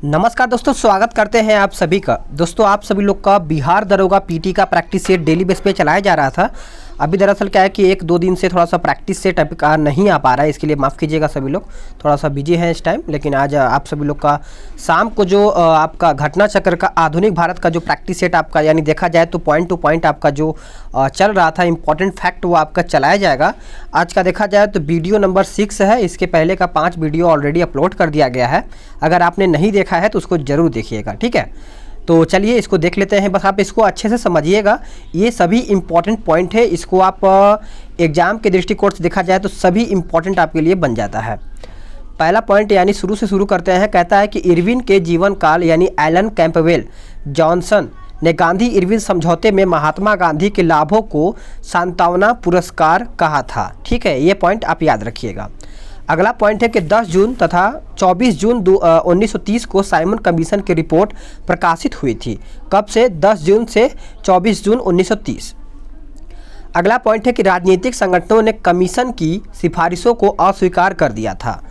नमस्कार दोस्तों, स्वागत करते हैं आप सभी का। दोस्तों आप सभी लोग का बिहार दरोगा पीटी का प्रैक्टिस सेट डेली बेस पे चलाया जा रहा था। अभी दरअसल क्या है कि एक दो दिन से थोड़ा सा प्रैक्टिस सेट अभी का नहीं आ पा रहा है, इसके लिए माफ़ कीजिएगा सभी लोग, थोड़ा सा बिजी हैं इस टाइम। लेकिन आज आप सभी लोग का शाम को जो आपका घटना चक्र का आधुनिक भारत का जो प्रैक्टिस सेट आपका यानी देखा जाए तो पॉइंट टू पॉइंट आपका जो चल रहा था इंपॉर्टेंट फैक्ट वो आपका चलाया जाएगा। आज का देखा जाए तो वीडियो नंबर 6 है। इसके पहले का 5 वीडियो ऑलरेडी अपलोड कर दिया गया है। अगर आपने नहीं देखा है तो उसको ज़रूर देखिएगा, ठीक है। तो चलिए इसको देख लेते हैं। बस आप इसको अच्छे से समझिएगा, ये सभी इम्पॉर्टेंट पॉइंट है। इसको आप एग्ज़ाम के दृष्टिकोण से देखा जाए तो सभी इम्पॉर्टेंट आपके लिए बन जाता है। पहला पॉइंट यानी शुरू से शुरू करते हैं। कहता है कि इरविन के जीवन काल यानी एलन कैंपबेल जॉनसन ने गांधी इरविन समझौते में महात्मा गांधी के लाभों को सांत्वना पुरस्कार कहा था, ठीक है। ये पॉइंट आप याद रखिएगा। अगला पॉइंट है कि 10 जून तथा 24 जून 1930 को साइमन कमीशन की रिपोर्ट प्रकाशित हुई थी। कब से? 10 जून से 24 जून 1930। अगला पॉइंट है कि राजनीतिक संगठनों ने कमीशन की सिफारिशों को अस्वीकार कर दिया था।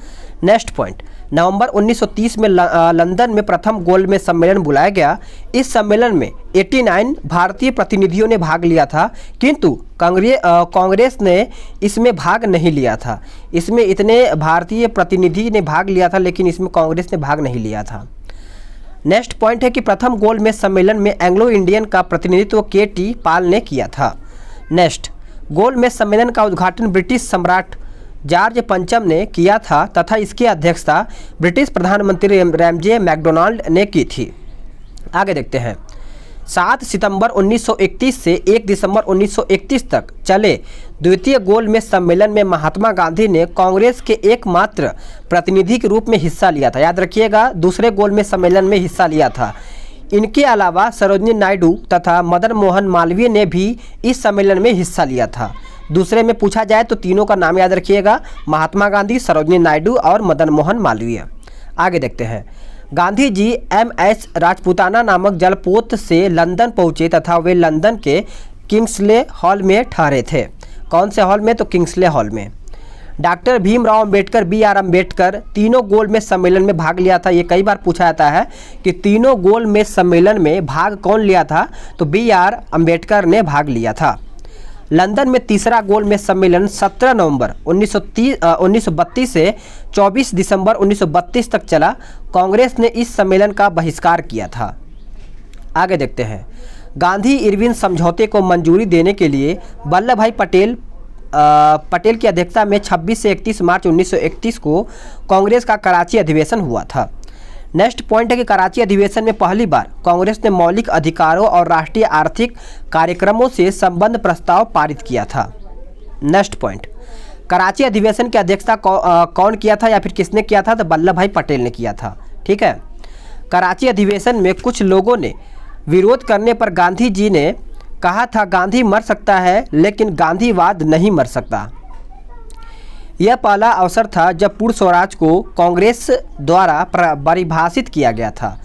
नेक्स्ट पॉइंट, नवंबर 1930 में लंदन में प्रथम गोलमेज सम्मेलन बुलाया गया। इस सम्मेलन में 89 भारतीय प्रतिनिधियों ने भाग लिया था, किंतु कांग्रेस ने इसमें भाग नहीं लिया था। इसमें इतने भारतीय प्रतिनिधि ने भाग लिया था लेकिन इसमें कांग्रेस ने भाग नहीं लिया था। नेक्स्ट पॉइंट है कि प्रथम गोलमेज सम्मेलन में एंग्लो इंडियन का प्रतिनिधित्व के.टी. पाल ने किया था। नेक्स्ट, गोलमेज सम्मेलन का उद्घाटन ब्रिटिश सम्राट जॉर्ज पंचम ने किया था तथा इसकी अध्यक्षता ब्रिटिश प्रधानमंत्री रैमजे मैकडोनाल्ड ने की थी। आगे देखते हैं। 7 सितंबर 1931 से 1 दिसंबर 1931 तक चले द्वितीय गोलमेज सम्मेलन में महात्मा गांधी ने कांग्रेस के एकमात्र प्रतिनिधि के रूप में हिस्सा लिया था। याद रखिएगा, दूसरे गोलमेज सम्मेलन में हिस्सा लिया था। इनके अलावा सरोजिनी नायडू तथा मदन मोहन मालवीय ने भी इस सम्मेलन में हिस्सा लिया था। दूसरे में पूछा जाए तो तीनों का नाम याद रखिएगा, महात्मा गांधी, सरोजिनी नायडू और मदन मोहन मालवीय। आगे देखते हैं। गांधी जी एम.एच. राजपूताना नामक जलपोत से लंदन पहुंचे तथा वे लंदन के किंग्सले हॉल में ठहरे थे। कौन से हॉल में? तो किंग्सले हॉल में। Doctor Bhimrao Ambedkar, B R. अंबेडकर तीनों गोलमेज सम्मेलन में भाग लिया था। ये कई बार पूछा जाता है कि तीनों गोलमेज सम्मेलन में भाग कौन लिया था, तो बी.आर. अंबेडकर ने भाग लिया था। लंदन में तीसरा गोलमेज सम्मेलन 17 नवंबर 1932 से 24 दिसंबर 1932 तक चला। कांग्रेस ने इस सम्मेलन का बहिष्कार किया था। आगे देखते हैं। गांधी इरविन समझौते को मंजूरी देने के लिए वल्लभ भाई पटेल की अध्यक्षता में 26 से 31 मार्च 1931 को कांग्रेस का कराची अधिवेशन हुआ था। नेक्स्ट पॉइंट है कि कराची अधिवेशन में पहली बार कांग्रेस ने मौलिक अधिकारों और राष्ट्रीय आर्थिक कार्यक्रमों से संबद्ध प्रस्ताव पारित किया था। नेक्स्ट पॉइंट, कराची अधिवेशन की अध्यक्षता कौन किया था या फिर किसने किया था? तो वल्लभ भाई पटेल ने किया था, ठीक है। कराची अधिवेशन में कुछ लोगों ने विरोध करने पर गांधी जी ने कहा था, गांधी मर सकता है लेकिन गांधीवाद नहीं मर सकता। यह पहला अवसर था जब पूर्ण स्वराज को कांग्रेस द्वारा परिभाषित किया गया था।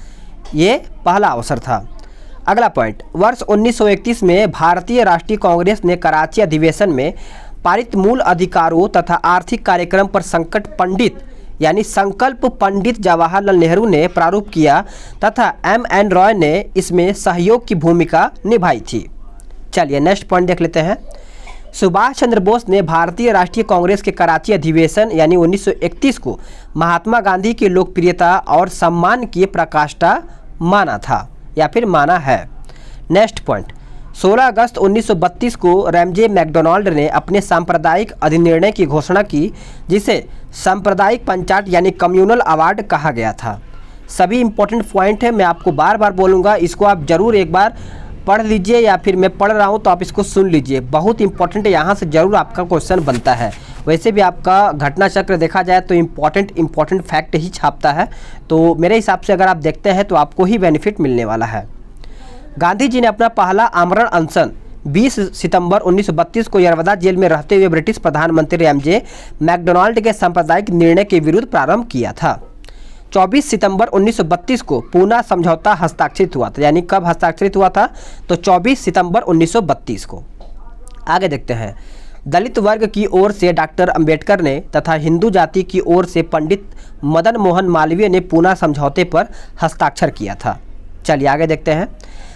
ये पहला अवसर था। अगला पॉइंट, वर्ष 1931 में भारतीय राष्ट्रीय कांग्रेस ने कराची अधिवेशन में पारित मूल अधिकारों तथा आर्थिक कार्यक्रम पर संकल्प पंडित जवाहरलाल नेहरू ने प्रारूप किया तथा M.N. रॉय ने इसमें सहयोग की भूमिका निभाई थी। चलिए नेक्स्ट पॉइंट देख लेते हैं। सुभाष चंद्र बोस ने भारतीय राष्ट्रीय कांग्रेस के कराची अधिवेशन यानी 1931 को महात्मा गांधी की लोकप्रियता और सम्मान की प्रकाष्ठा माना था या फिर माना है। नेक्स्ट पॉइंट, 16 अगस्त 1932 को रैमजे मैकडोनाल्ड ने अपने सांप्रदायिक अधिनिर्णय की घोषणा की, जिसे सांप्रदायिक पंचायत यानी कम्युनल अवार्ड कहा गया था। सभी इंपॉर्टेंट पॉइंट है, मैं आपको बार बार बोलूँगा, इसको आप जरूर एक बार पढ़ लीजिए या फिर मैं पढ़ रहा हूँ तो आप इसको सुन लीजिए, बहुत इंपॉर्टेंट है। यहाँ से ज़रूर आपका क्वेश्चन बनता है। वैसे भी आपका घटना चक्र देखा जाए तो इम्पॉर्टेंट फैक्ट ही छापता है, तो मेरे हिसाब से अगर आप देखते हैं तो आपको ही बेनिफिट मिलने वाला है। गांधी जी ने अपना पहला आमरण अनशन 20 सितंबर 1932 को यरवदा जेल में रहते हुए ब्रिटिश प्रधानमंत्री रैमजे मैकडोनाल्ड के सांप्रदायिक निर्णय के विरुद्ध प्रारंभ किया था। 24 सितंबर 1932 को पूना समझौता हस्ताक्षरित हुआ था। यानी कब हस्ताक्षरित हुआ था? तो 24 सितंबर 1932 को। आगे देखते हैं। दलित वर्ग की ओर से डॉक्टर अंबेडकर ने तथा हिंदू जाति की ओर से पंडित मदन मोहन मालवीय ने पूना समझौते पर हस्ताक्षर किया था। चलिए आगे देखते हैं।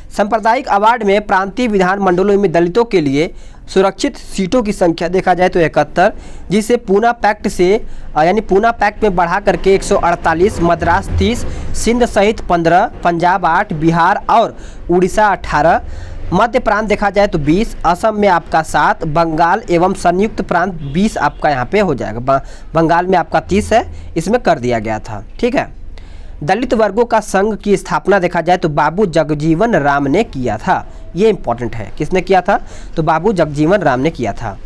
सांप्रदायिक अवार्ड में प्रांतीय विधान मंडलों में दलितों के लिए सुरक्षित सीटों की संख्या देखा जाए तो 71, जिसे पूना पैक्ट से यानी पूना पैक्ट में बढ़ा करके 148, मद्रास 30, सिंध सहित 15, पंजाब 8, बिहार और उड़ीसा 18, मध्य प्रांत देखा जाए तो 20, असम में आपका 7, बंगाल एवं संयुक्त प्रांत 20 आपका यहाँ पे हो जाएगा। बंगाल में आपका 30 है, इसमें कर दिया गया था। ठीक है। दलित वर्गों का संघ की स्थापना देखा जाए तो बाबू जगजीवन राम ने किया था। ये इंपॉर्टेंट है, किसने किया था? तो बाबू जगजीवन राम ने किया था।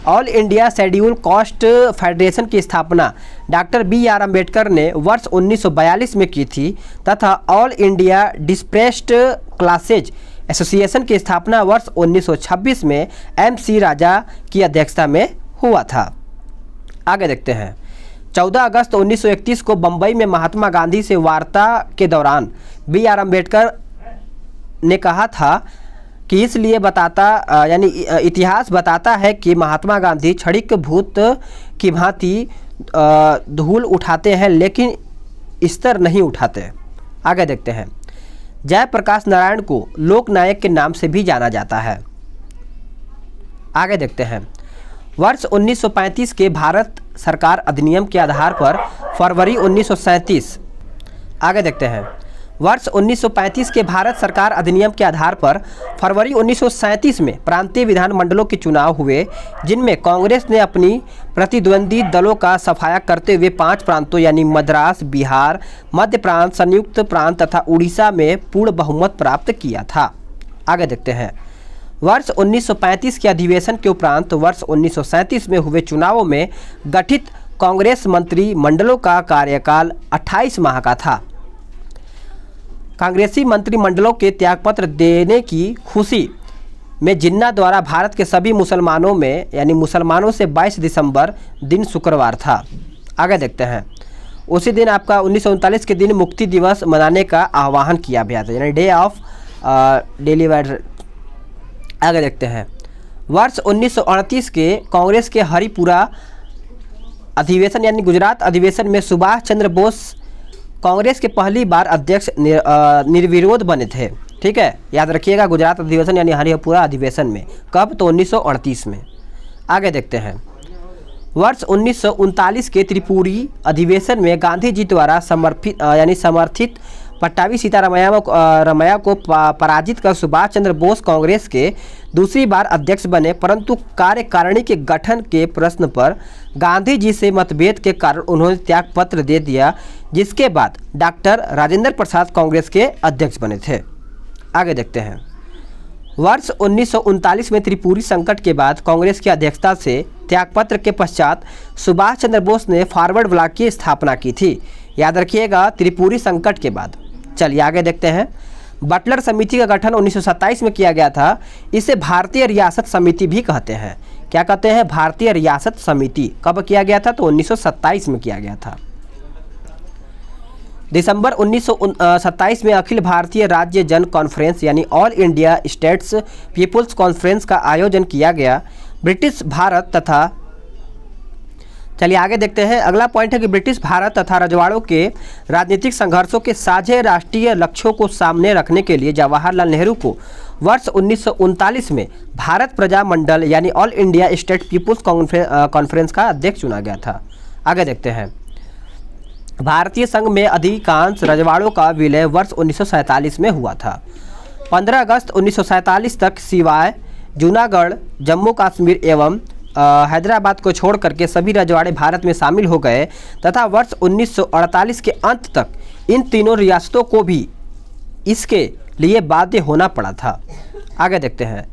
All India schedule caste federation की स्थापना डॉक्टर बी.आर. अम्बेडकर ने वर्ष 1942 में की थी तथा ऑल इंडिया डिस्प्रेस्ड क्लासेज एसोसिएशन की स्थापना वर्ष 1926 में M.C. राजा की अध्यक्षता में हुआ था। आगे देखते हैं। 14 अगस्त 1931 को बंबई में महात्मा गांधी से वार्ता के दौरान बी.आर. अम्बेडकर ने कहा था कि इसलिए यानी इतिहास बताता है कि महात्मा गांधी क्षणिक भूत की भांति धूल उठाते हैं लेकिन स्तर नहीं उठाते। आगे देखते हैं। जयप्रकाश नारायण को लोकनायक के नाम से भी जाना जाता है। आगे देखते हैं। वर्ष 1935 के भारत सरकार अधिनियम के आधार पर फरवरी 1937 आगे देखते हैं। वर्ष 1935 के भारत सरकार अधिनियम के आधार पर फरवरी 1937 में प्रांतीय विधान मंडलों के चुनाव हुए, जिनमें कांग्रेस ने अपनी प्रतिद्वंदी दलों का सफाया करते हुए 5 प्रांतों यानी मद्रास, बिहार, मध्य प्रांत, संयुक्त प्रांत तथा उड़ीसा में पूर्ण बहुमत प्राप्त किया था। आगे देखते हैं। वर्ष 1935 के अधिवेशन के उपरांत वर्ष 1937 में हुए चुनावों में गठित कांग्रेस मंत्री मंडलों का कार्यकाल 28 माह का था। कांग्रेसी मंत्रिमंडलों के त्यागपत्र देने की खुशी में जिन्ना द्वारा भारत के सभी मुसलमानों से 22 दिसंबर दिन शुक्रवार था। आगे देखते हैं। उसी दिन आपका 1939 के दिन मुक्ति दिवस मनाने का आह्वान किया गया था, यानी डे ऑफ डिलीवर। आगे देखते हैं। वर्ष 1938 के कांग्रेस के हरिपुरा अधिवेशन यानी गुजरात अधिवेशन में सुभाष चंद्र बोस कांग्रेस के पहली बार अध्यक्ष निर्विरोध बने थे। ठीक है, याद रखिएगा। गुजरात अधिवेशन यानी हरिपुरा अधिवेशन में कब? तो 1938 में। आगे देखते हैं। वर्ष 1939 के त्रिपुरी अधिवेशन में गांधी जी द्वारा समर्थित पट्टाभी सीतारमैया को पराजित कर सुभाष चंद्र बोस कांग्रेस के दूसरी बार अध्यक्ष बने, परंतु कार्यकारिणी के गठन के प्रश्न पर गांधी जी से मतभेद के कारण उन्होंने त्यागपत्र दे दिया, जिसके बाद डॉक्टर राजेंद्र प्रसाद कांग्रेस के अध्यक्ष बने थे। आगे देखते हैं। वर्ष 1939 में त्रिपुरी संकट के बाद कांग्रेस की अध्यक्षता से त्यागपत्र के पश्चात सुभाष चंद्र बोस ने फॉरवर्ड ब्लॉक की स्थापना की थी। याद रखिएगा, त्रिपुरी संकट के बाद। चलिए आगे देखते हैं। बटलर समिति का गठन 1927 में किया गया था। इसे भारतीय रियासत समिति भी कहते हैं। क्या कहते हैं? भारतीय रियासत समिति। कब किया गया था? तो 1927 में किया गया था। दिसंबर 1927 में अखिल भारतीय राज्य जन कॉन्फ्रेंस यानी All India States People's Conference का आयोजन किया गया। ब्रिटिश भारत तथा चलिए आगे देखते हैं। अगला पॉइंट है कि ब्रिटिश भारत तथा रजवाड़ों के राजनीतिक संघर्षों के साझे राष्ट्रीय लक्ष्यों को सामने रखने के लिए जवाहरलाल नेहरू को वर्ष 1939 में भारत प्रजा मंडल यानी All India State People's Conference का अध्यक्ष चुना गया था। आगे देखते हैं। भारतीय संघ में अधिकांश रजवाड़ों का विलय वर्ष 1947 में हुआ था। 15 अगस्त 1947 तक सिवाय जूनागढ़, जम्मू कश्मीर एवं हैदराबाद को छोड़ करके सभी रजवाड़े भारत में शामिल हो गए तथा वर्ष 1948 के अंत तक इन तीनों रियासतों को भी इसके लिए बाध्य होना पड़ा था। आगे देखते हैं।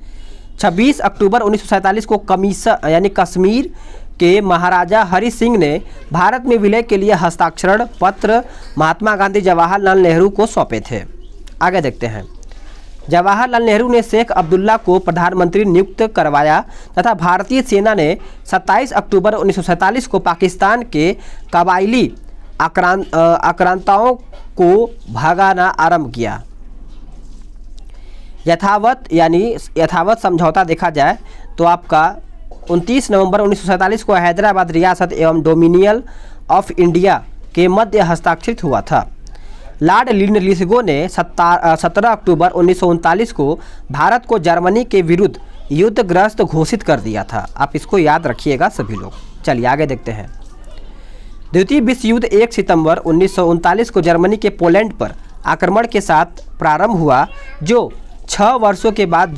26 अक्टूबर 1947 को कश्मीर के महाराजा हरि सिंह ने भारत में विलय के लिए हस्ताक्षर पत्र महात्मा गांधी जवाहरलाल नेहरू को सौंपे थे। आगे देखते हैं। जवाहरलाल नेहरू ने शेख अब्दुल्ला को प्रधानमंत्री नियुक्त करवाया तथा भारतीय सेना ने 27 अक्टूबर 1947 को पाकिस्तान के कबायली आक्रांताओं को भगाना आरंभ किया। यथावत समझौता देखा जाए तो आपका 29 नवंबर 1947 को हैदराबाद रियासत एवं डोमिनियन ऑफ इंडिया के मध्य हस्ताक्षरित हुआ था। लॉर्ड लिनलिथगो ने 17 अक्टूबर 1939 को भारत को जर्मनी के विरुद्ध युद्धग्रस्त घोषित कर दिया था। आप इसको याद रखिएगा सभी लोग। चलिए आगे देखते हैं। द्वितीय विश्व युद्ध 1 सितंबर 1939 को जर्मनी के पोलैंड पर आक्रमण के साथ प्रारंभ हुआ, जो 6 वर्षों के बाद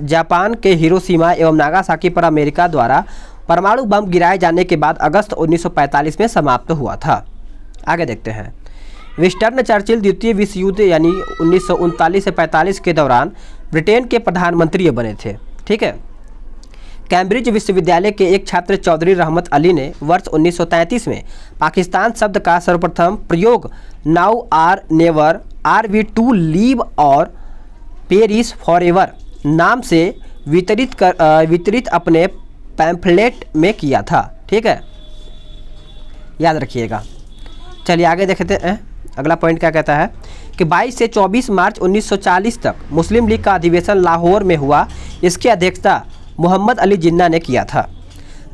जापान के हिरोशिमा एवं नागासाकी पर अमेरिका द्वारा परमाणु बम गिराए जाने के बाद अगस्त 1945 में समाप्त हुआ था। आगे देखते हैं। विंस्टन चर्चिल द्वितीय विश्व युद्ध यानी 1939 से 45 के दौरान ब्रिटेन के प्रधानमंत्री बने थे। ठीक है। कैम्ब्रिज विश्वविद्यालय के एक छात्र चौधरी रहमत अली ने वर्ष 1933 में पाकिस्तान शब्द का सर्वप्रथम प्रयोग now or never, are we to live or perish forever नाम से वितरित अपने पैम्फलेट में किया था। ठीक है, याद रखिएगा। चलिए आगे देखते हैं। अगला पॉइंट क्या कहता है कि 22 से 24 मार्च 1940 तक मुस्लिम लीग का अधिवेशन लाहौर में हुआ। इसकी अध्यक्षता मोहम्मद अली जिन्ना ने किया था।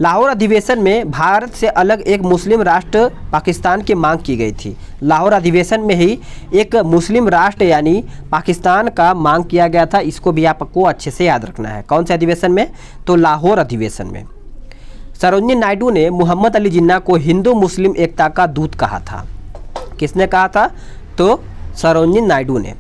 लाहौर अधिवेशन में भारत से अलग एक मुस्लिम राष्ट्र पाकिस्तान की मांग की गई थी। लाहौर अधिवेशन में ही एक मुस्लिम राष्ट्र यानी पाकिस्तान का मांग किया गया था। इसको भी आपको अच्छे से याद रखना है। कौन से अधिवेशन में? तो लाहौर अधिवेशन में। सरोजिनी नायडू ने मोहम्मद अली जिन्ना को हिंदू मुस्लिम एकता का दूत कहा था। किसने कहा था? तो सरोजिनी नायडू ने।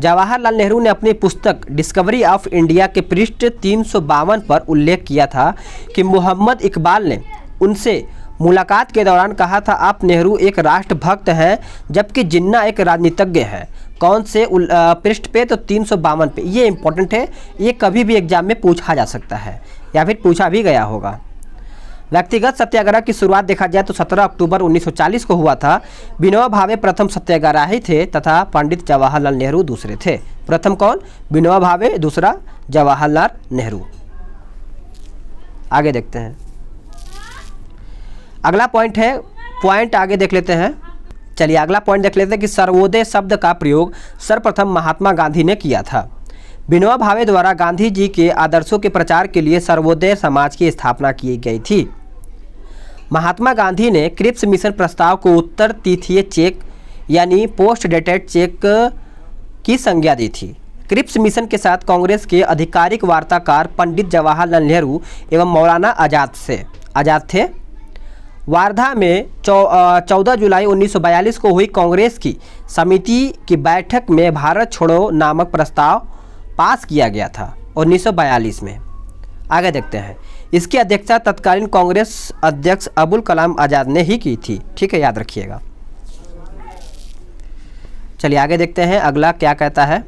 जवाहरलाल नेहरू ने अपनी पुस्तक डिस्कवरी ऑफ इंडिया के पृष्ठ 352 पर उल्लेख किया था कि मोहम्मद इकबाल ने उनसे मुलाकात के दौरान कहा था, आप नेहरू एक राष्ट्रभक्त हैं जबकि जिन्ना एक राजनीतिज्ञ है। कौन से पृष्ठ पे? तो 352 पे। ये इंपॉर्टेंट है, ये कभी भी एग्जाम में पूछा जा सकता है या फिर पूछा भी गया होगा। व्यक्तिगत सत्याग्रह की शुरुआत देखा जाए तो 17 अक्टूबर 1940 को हुआ था। विनोबा भावे प्रथम सत्याग्रही थे तथा पंडित जवाहरलाल नेहरू दूसरे थे। प्रथम कौन? विनोबा भावे, दूसरा जवाहरलाल नेहरू। आगे देखते हैं। अगला पॉइंट है, पॉइंट आगे देख लेते हैं। चलिए अगला पॉइंट देख लेते हैं कि सर्वोदय शब्द का प्रयोग सर्वप्रथम महात्मा गांधी ने किया था। विनोबा भावे द्वारा गांधी जी के आदर्शों के प्रचार के लिए सर्वोदय समाज की स्थापना की गई थी। महात्मा गांधी ने क्रिप्स मिशन प्रस्ताव को उत्तर तिथीय चेक यानी पोस्ट डेटेड चेक की संज्ञा दी थी। क्रिप्स मिशन के साथ कांग्रेस के आधिकारिक वार्ताकार पंडित जवाहरलाल नेहरू एवं मौलाना आजाद थे। वार्धा में 14 जुलाई 1942 को हुई कांग्रेस की समिति की बैठक में भारत छोड़ो नामक प्रस्ताव पास किया गया था 1942 में। आगे देखते हैं। इसकी अध्यक्षता तत्कालीन कांग्रेस अध्यक्ष अबुल कलाम आज़ाद ने ही की थी। ठीक है, याद रखिएगा। चलिए आगे देखते हैं अगला क्या कहता है।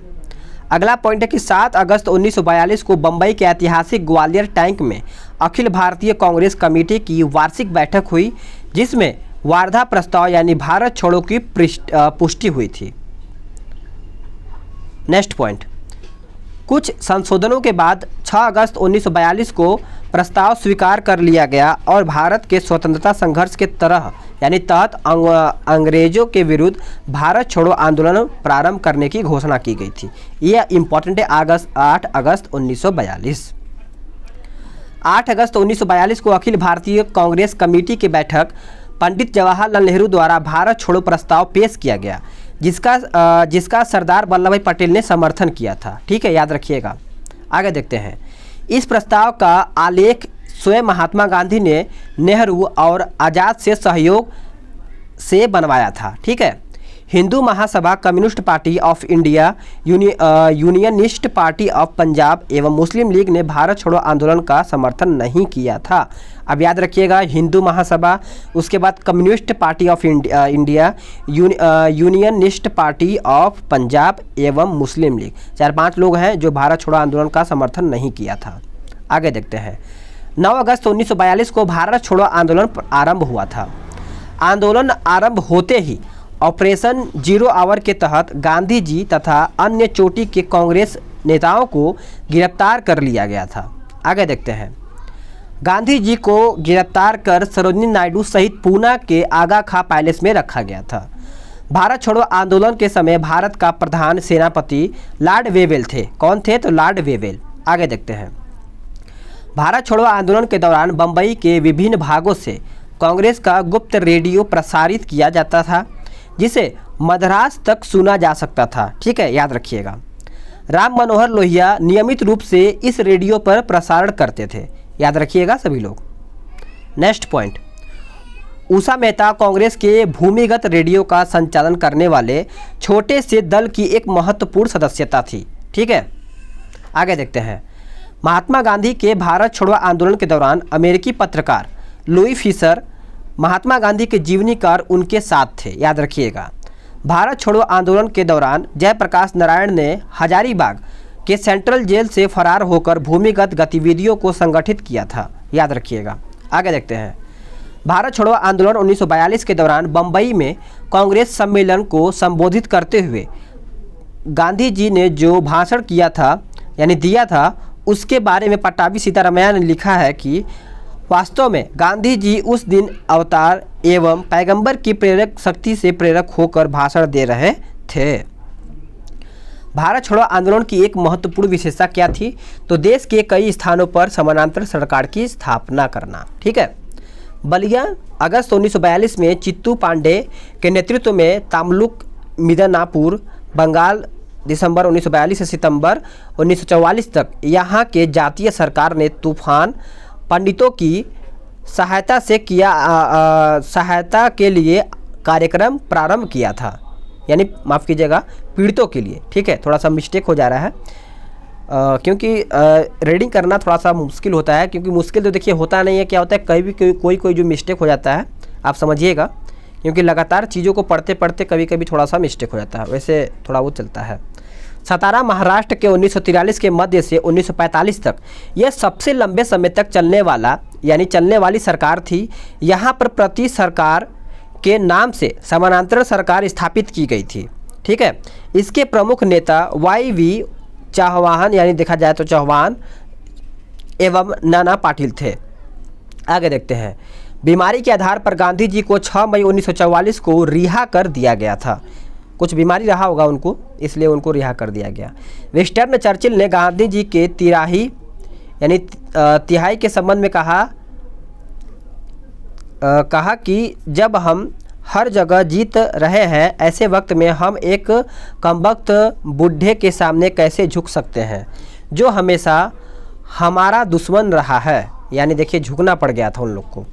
अगला पॉइंट है कि 7 अगस्त 1942 को बम्बई के ऐतिहासिक ग्वालियर टैंक में अखिल भारतीय कांग्रेस कमेटी की वार्षिक बैठक हुई, जिसमें वार्धा प्रस्ताव यानी भारत छोड़ो की पुष्टि हुई थी। नेक्स्ट पॉइंट, कुछ संशोधनों के बाद 6 अगस्त 1942 को प्रस्ताव स्वीकार कर लिया गया और भारत के स्वतंत्रता संघर्ष के तहत अंग्रेजों के विरुद्ध भारत छोड़ो आंदोलन प्रारंभ करने की घोषणा की गई थी। यह इंपॉर्टेंट है। 8 अगस्त 1942। 8 अगस्त 1942 को अखिल भारतीय कांग्रेस कमेटी की बैठक पंडित जवाहरलाल नेहरू द्वारा भारत छोड़ो प्रस्ताव पेश किया गया, जिसका सरदार वल्लभ भाई पटेल ने समर्थन किया था। ठीक है, याद रखिएगा। आगे देखते हैं। इस प्रस्ताव का आलेख स्वयं महात्मा गांधी ने नेहरू और आज़ाद से सहयोग से बनवाया था। ठीक है। Hindu Mahasabha, Communist Party of India, Unionist Party of Punjab एवं मुस्लिम लीग ने भारत छोड़ो आंदोलन का समर्थन नहीं किया था। अब याद रखिएगा, हिंदू महासभा, उसके बाद communist Party of India, Unionist Party of Punjab एवं मुस्लिम लीग, 4-5 लोग हैं जो भारत छोड़ो आंदोलन का समर्थन नहीं किया था। आगे देखते हैं। 9 अगस्त 1942 को भारत छोड़ो आंदोलन आरंभ हुआ था। आंदोलन आरंभ होते ही ऑपरेशन 0 आवर के तहत गांधी जी तथा अन्य चोटी के कांग्रेस नेताओं को गिरफ्तार कर लिया गया था। आगे देखते हैं। गांधी जी को गिरफ्तार कर सरोजिनी नायडू सहित पूना के आगा खां पैलेस में रखा गया था। भारत छोड़ो आंदोलन के समय भारत का प्रधान सेनापति लॉर्ड वेवेल थे। कौन थे? तो लॉर्ड वेवेल। आगे देखते हैं। भारत छोड़ो आंदोलन के दौरान बम्बई के विभिन्न भागों से कांग्रेस का गुप्त रेडियो प्रसारित किया जाता था, जिसे मद्रास तक सुना जा सकता था। ठीक है, याद रखिएगा। राम मनोहर लोहिया नियमित रूप से इस रेडियो पर प्रसारण करते थे, याद रखिएगा सभी लोग। नेक्स्ट पॉइंट, उषा मेहता कांग्रेस के भूमिगत रेडियो का संचालन करने वाले छोटे से दल की एक महत्वपूर्ण सदस्यता थी। ठीक है, आगे देखते हैं। महात्मा गांधी के भारत छोड़ो आंदोलन के दौरान अमेरिकी पत्रकार लुई फिशर महात्मा गांधी के जीवनीकार उनके साथ थे, याद रखिएगा। भारत छोड़ो आंदोलन के दौरान जयप्रकाश नारायण ने हजारीबाग के सेंट्रल जेल से फरार होकर भूमिगत गतिविधियों को संगठित किया था, याद रखिएगा। आगे देखते हैं। भारत छोड़ो आंदोलन 1942 के दौरान बम्बई में कांग्रेस सम्मेलन को संबोधित करते हुए गांधी जी ने जो भाषण किया था यानी दिया था, उसके बारे में पट्टाभी सीतारामैया ने लिखा है कि वास्तव में गांधी जी उस दिन अवतार एवं पैगंबर की प्रेरक शक्ति से प्रेरक होकर भाषण दे रहे थे। भारत छोड़ो आंदोलन की एक महत्वपूर्ण विशेषता क्या थी? तो देश के कई स्थानों पर समानांतर सरकार की स्थापना करना। ठीक है, बलिया अगस्त 1942 में चित्तू पांडे के नेतृत्व में तामलुक मिदनापुर बंगाल दिसंबर 1942 से सितंबर 1944 तक यहाँ के जातीय सरकार ने तूफान पंडितों की सहायता के लिए कार्यक्रम प्रारंभ किया था, यानी माफ़ कीजिएगा पीड़ितों के लिए। ठीक है, थोड़ा सा मिस्टेक हो जा रहा है क्योंकि रीडिंग करना थोड़ा सा मुश्किल होता है, क्योंकि मुश्किल तो देखिए होता नहीं है, क्या होता है कहीं भी कोई जो मिस्टेक हो जाता है आप समझिएगा, क्योंकि लगातार चीज़ों को पढ़ते पढ़ते कभी कभी थोड़ा सा मिस्टेक हो जाता है, वैसे थोड़ा वो चलता है। सतारा महाराष्ट्र के 1943 के मध्य से 1945 तक यह सबसे लंबे समय तक चलने वाली सरकार थी। यहाँ पर प्रति सरकार के नाम से समानांतर सरकार स्थापित की गई थी। ठीक है, इसके प्रमुख नेता YV चौहान यानी देखा जाए तो चौहान एवं नाना पाटिल थे। आगे देखते हैं। बीमारी के आधार पर गांधी जी को 6 मई 1944 को रिहा कर दिया गया था। कुछ बीमारी रहा होगा उनको, इसलिए उनको रिहा कर दिया गया। विंस्टन चर्चिल ने गांधी जी के तिहाई के संबंध में कहा कि जब हम हर जगह जीत रहे हैं, ऐसे वक्त में हम एक कमबख्त बूढ़े के सामने कैसे झुक सकते हैं जो हमेशा हमारा दुश्मन रहा है। यानी देखिए झुकना पड़ गया था उन लोग को।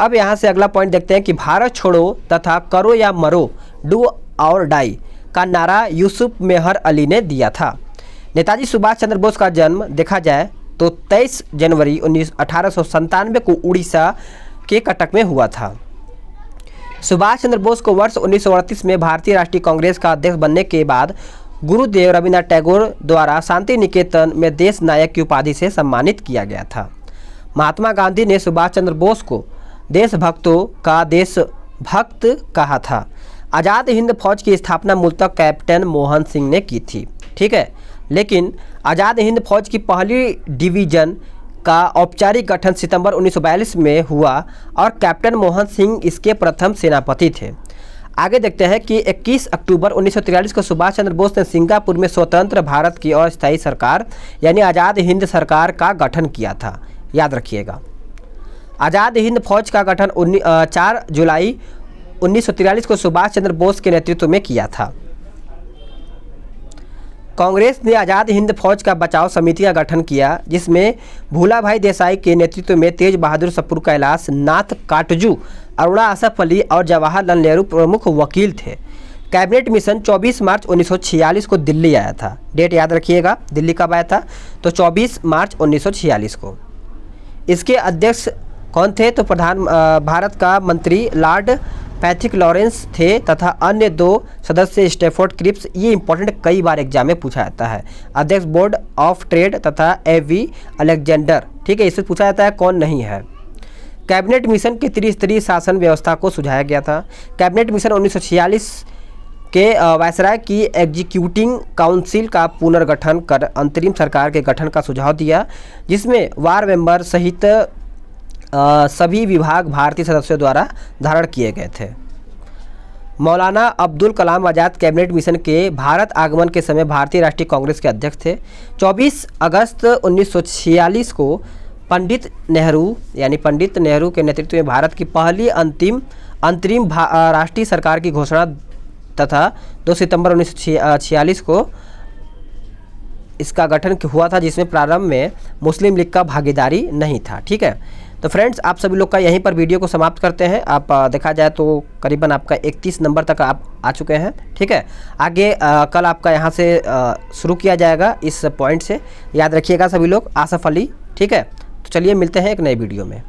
अब यहाँ से अगला पॉइंट देखते हैं कि भारत छोड़ो तथा करो या मरो, डू और डाई का नारा यूसुफ मेहर अली ने दिया था। नेताजी सुभाष चंद्र बोस का जन्म देखा जाए तो 23 जनवरी 1897 को उड़ीसा के कटक में हुआ था। सुभाष चंद्र बोस को वर्ष 1938 में भारतीय राष्ट्रीय कांग्रेस का अध्यक्ष बनने के बाद गुरुदेव रविन्द्रनाथ टैगोर द्वारा शांति निकेतन में देश नायक की उपाधि से सम्मानित किया गया था। महात्मा गांधी ने सुभाष चंद्र बोस को देशभक्तों का देशभक्त कहा था। आज़ाद हिंद फौज की स्थापना मूलतः कैप्टन मोहन सिंह ने की थी। ठीक है, लेकिन आज़ाद हिंद फौज की पहली डिवीज़न का औपचारिक गठन सितंबर 1942 में हुआ और कैप्टन मोहन सिंह इसके प्रथम सेनापति थे। आगे देखते हैं कि 21 अक्टूबर 1943 को सुभाष चंद्र बोस ने सिंगापुर में स्वतंत्र भारत की अस्थायी सरकार यानी आज़ाद हिंद सरकार का गठन किया था। याद रखिएगा, आज़ाद हिंद फौज का गठन 4 जुलाई 1943 को सुभाष चंद्र बोस के नेतृत्व में किया था। कांग्रेस ने आज़ाद हिंद फौज का बचाव समिति का गठन किया, जिसमें भूलाभाई देसाई के नेतृत्व में तेज बहादुर सप्रू, कैलाश नाथ काटजू, अरुणा असफ अली और जवाहरलाल नेहरू प्रमुख वकील थे। कैबिनेट मिशन 24 मार्च 1946 को दिल्ली आया था। डेट याद रखिएगा, दिल्ली कब आया था? तो 24 मार्च 1946 को। इसके अध्यक्ष कौन थे? तो भारत का मंत्री लॉर्ड पैथिक लॉरेंस थे तथा अन्य 2 सदस्य स्टैफोर्ड क्रिप्स। ये इंपॉर्टेंट कई बार एग्जाम में पूछा जाता है। अध्यक्ष बोर्ड ऑफ ट्रेड तथा AV अलेक्जेंडर। ठीक है, इससे पूछा जाता है कौन नहीं है। कैबिनेट मिशन के त्रिस्तरीय शासन व्यवस्था को सुझाया गया था। कैबिनेट मिशन 1946 के वायसराय की एग्जीक्यूटिंग काउंसिल का पुनर्गठन कर अंतरिम सरकार के गठन का सुझाव दिया, जिसमें वार मेंबर सहित सभी विभाग भारतीय सदस्यों द्वारा धारण किए गए थे। मौलाना अब्दुल कलाम आज़ाद कैबिनेट मिशन के भारत आगमन के समय भारतीय राष्ट्रीय कांग्रेस के अध्यक्ष थे। 24 अगस्त 1946 को पंडित नेहरू यानी पंडित नेहरू के नेतृत्व में भारत की पहली अंतरिम राष्ट्रीय सरकार की घोषणा तथा 2 सितंबर 1946 को इसका गठन हुआ था, जिसमें प्रारंभ में मुस्लिम लीग का भागीदारी नहीं था। ठीक है, तो फ्रेंड्स आप सभी लोग का यहीं पर वीडियो को समाप्त करते हैं। आप देखा जाए तो करीबन आपका 31 नंबर तक आप आ चुके हैं। ठीक है, आगे कल आपका यहाँ से शुरू किया जाएगा इस पॉइंट से, याद रखिएगा सभी लोग, आसफ अली। ठीक है, तो चलिए मिलते हैं एक नए वीडियो में।